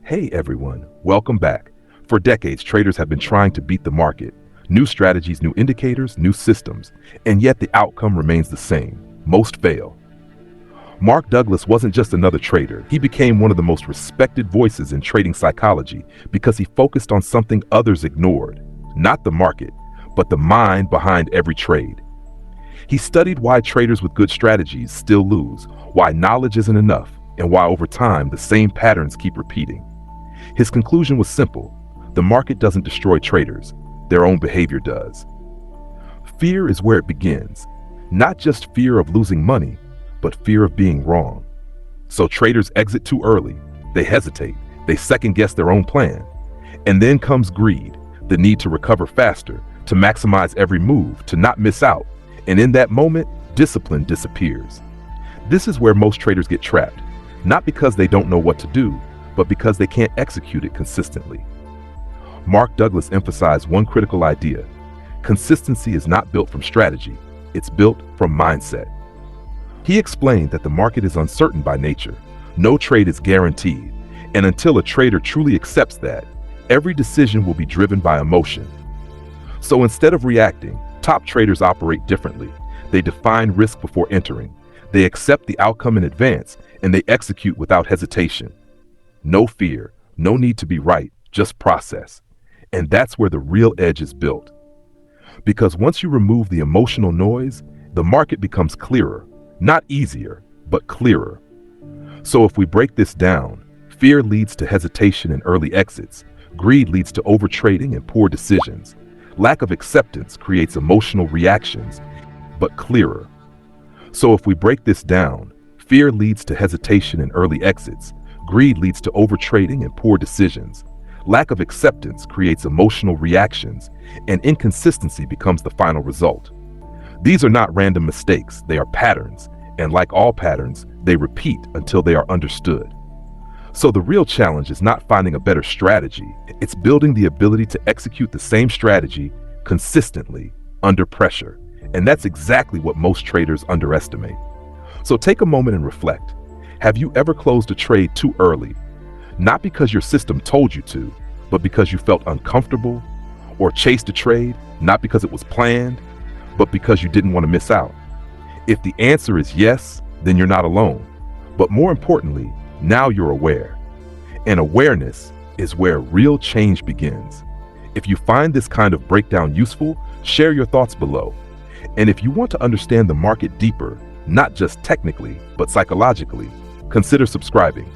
Hey everyone, welcome back. For decades, traders have been trying to beat the market. New strategies, new indicators, new systems, and yet the outcome remains the same. Most fail. Mark Douglas wasn't just another trader. He became one of the most respected voices in trading psychology because he focused on something others ignored. Not the market, but the mind behind every trade. He studied why traders with good strategies still lose, why knowledge isn't enough, and why over time the same patterns keep repeating. His conclusion was simple: the market doesn't destroy traders, their own behavior does. Fear is where it begins, not just fear of losing money, but fear of being wrong. So traders exit too early, they hesitate, they second guess their own plan. And then comes greed, the need to recover faster, to maximize every move, to not miss out. And in that moment, discipline disappears. This is where most traders get trapped, not because they don't know what to do, but because they can't execute it consistently. Mark Douglas emphasized one critical idea: consistency is not built from strategy, it's built from mindset. He explained that the market is uncertain by nature. No trade is guaranteed, and until a trader truly accepts that, every decision will be driven by emotion. So instead of reacting, top traders operate differently. They define risk before entering. They accept the outcome in advance, and they execute without hesitation. No fear, no need to be right, just process. And that's where the real edge is built. Because once you remove the emotional noise, the market becomes clearer. Not easier, but clearer. So if we break this down, fear leads to hesitation and early exits. Greed leads to overtrading and poor decisions. Lack of acceptance creates emotional reactions, but clearer. So if we break this down, fear leads to hesitation and early exits. Greed leads to overtrading and poor decisions. Lack of acceptance creates emotional reactions, and inconsistency becomes the final result. These are not random mistakes, they are patterns, and like all patterns, they repeat until they are understood. So the real challenge is not finding a better strategy, it's building the ability to execute the same strategy consistently under pressure. And that's exactly what most traders underestimate. So take a moment and reflect. Have you ever closed a trade too early? Not because your system told you to, but because you felt uncomfortable? Or chased a trade, not because it was planned, but because you didn't want to miss out? If the answer is yes, then you're not alone. But more importantly, now you're aware. And awareness is where real change begins. If you find this kind of breakdown useful, share your thoughts below. And if you want to understand the market deeper, not just technically, but psychologically, consider subscribing.